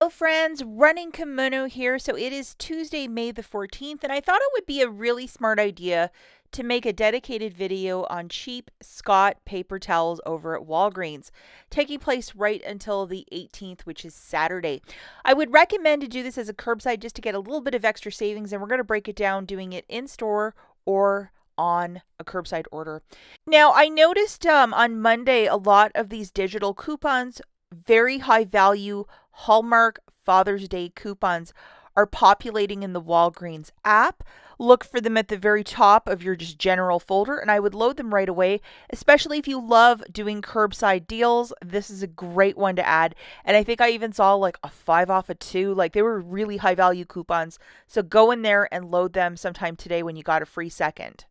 Hello friends, Running Kimono here. So it is Tuesday, May the 14th, and I thought it would be a really smart idea to make a dedicated video on cheap Scott paper towels over at Walgreens, taking place right until the 18th, which is Saturday. I would recommend to do this as a curbside just to get a little bit of extra savings, and we're going to break it down doing it in store or on a curbside order. Now, I noticed on Monday a lot of these digital coupons, very high value Hallmark Father's Day coupons, are populating in the Walgreens app. Look for them at the very top of your just general folder, and I would load them right away, especially if you love doing curbside deals. This is a great one to add. And I think I even saw like a 5 off a 2. Like they were really high value coupons. So go in there and load them sometime today when you got a free second.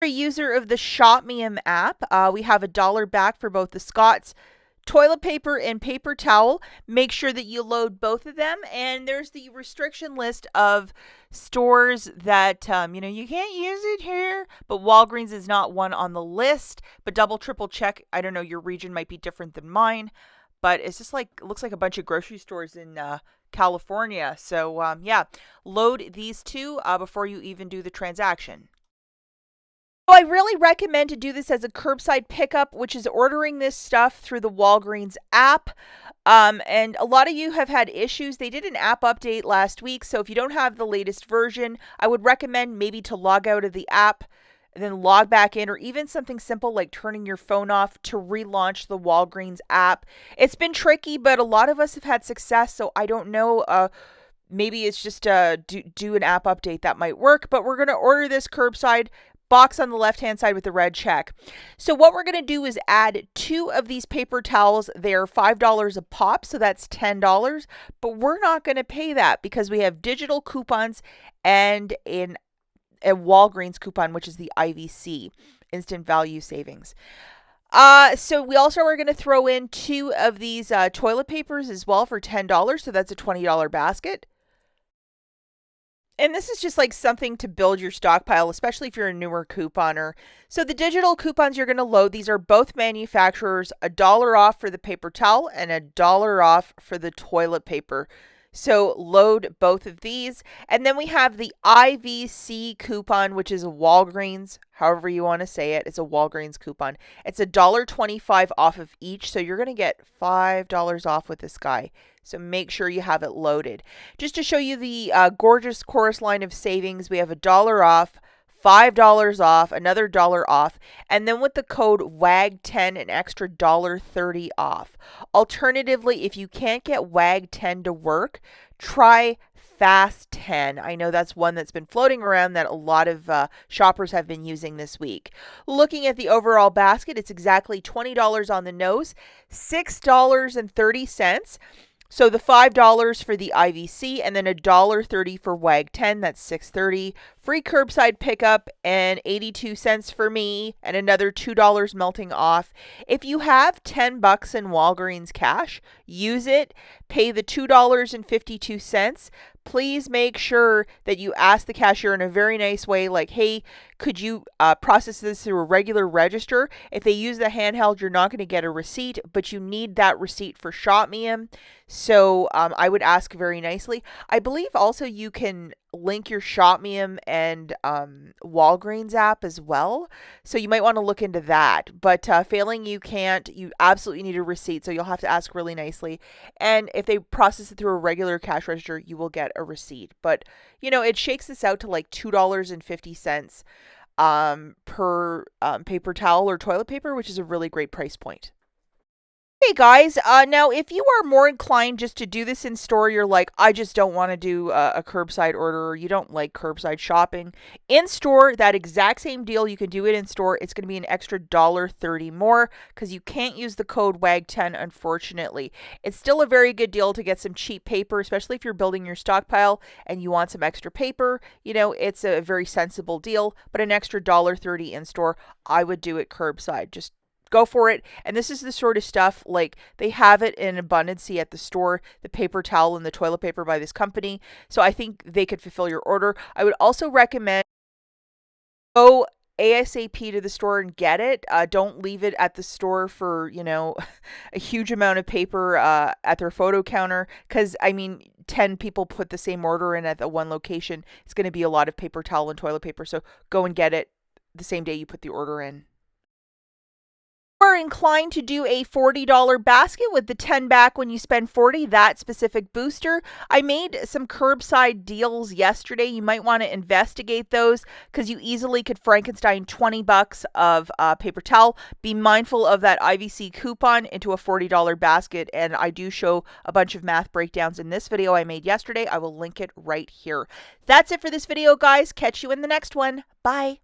A user of the Shop Me app, we have $1 back for both the Scott's toilet paper and paper towel. Make sure that you load both of them, and there's the restriction list of stores that you can't use it here, but Walgreens is not one on the list. But double triple check. I don't know, your region might be different than mine, but it's just like looks like a bunch of grocery stores in California. So load these two before you even do the transaction. So I really recommend to do this as a curbside pickup, which is ordering this stuff through the Walgreens app. And a lot of you have had issues. They did an app update last week, so if you don't have the latest version, I would recommend maybe to log out of the app and then log back in, or even something simple like turning your phone off to relaunch the Walgreens app. It's been tricky, but a lot of us have had success, so I don't know. Maybe it's just do an app update that might work, but we're going to order this curbside box on the left hand side with the red check. So what we're going to do is add 2 of these paper towels. They're $5 a pop, so that's $10, but we're not going to pay that because we have digital coupons and a Walgreens coupon, which is the IVC, instant value savings. So we also are going to throw in 2 of these toilet papers as well for $10, so that's a $20 basket. And this is just like something to build your stockpile, especially if you're a newer couponer. So the digital coupons you're going to load, these are both manufacturers, $1 off for the paper towel and $1 off for the toilet paper. So load both of these. And then we have the IVC coupon, which is a Walgreens, however you want to say it. It's a Walgreens coupon. It's $1.25 off of each. So you're going to get $5 off with this guy. So make sure you have it loaded. Just to show you the gorgeous chorus line of savings, we have $1 off, $5 off, another $1 off, and then with the code WAG10, an extra $1.30 off. Alternatively, if you can't get WAG10 to work, try Fast 10. I know that's one that's been floating around that a lot of shoppers have been using this week. Looking at the overall basket, it's exactly $20 on the nose, $6.30. So the $5 for the IVC and then $1.30 for WAG10, that's $6.30. Free curbside pickup and 82 cents for me and another $2 melting off. If you have $10 in Walgreens cash, use it. Pay the $2.52. Please make sure that you ask the cashier in a very nice way, like, hey, could you process this through a regular register? If they use the handheld, you're not going to get a receipt, but you need that receipt for Shop Me. So I would ask very nicely. I believe also you can link your Shop Me and Walgreens app as well. So you might want to look into that. But failing you can't, you absolutely need a receipt. So you'll have to ask really nicely. And if they process it through a regular cash register, you will get a receipt. But, it shakes this out to like $2.50 per paper towel or toilet paper, which is a really great price point. Hey guys, now if you are more inclined just to do this in store, you're like, I just don't want to do a curbside order, or you don't like curbside shopping. In store, that exact same deal, you can do it in store. It's going to be an extra $1.30 more because you can't use the code WAG10, unfortunately. It's still a very good deal to get some cheap paper, especially if you're building your stockpile and you want some extra paper. It's a very sensible deal, but an extra $1.30 in store, I would do it curbside. Just go for it. And this is the sort of stuff, like, they have it in abundance at the store, the paper towel and the toilet paper by this company. So I think they could fulfill your order. I would also recommend go ASAP to the store and get it. Don't leave it at the store for, a huge amount of paper at their photo counter. Because, 10 people put the same order in at the one location. It's going to be a lot of paper towel and toilet paper. So go and get it the same day you put the order in. Are inclined to do a $40 basket with the 10 back when you spend 40, that specific booster. I made some curbside deals yesterday. You might want to investigate those because you easily could Frankenstein $20 of paper towel. Be mindful of that IVC coupon into a $40 basket, and I do show a bunch of math breakdowns in this video I made yesterday. I will link it right here. That's it for this video, guys. Catch you in the next one. Bye.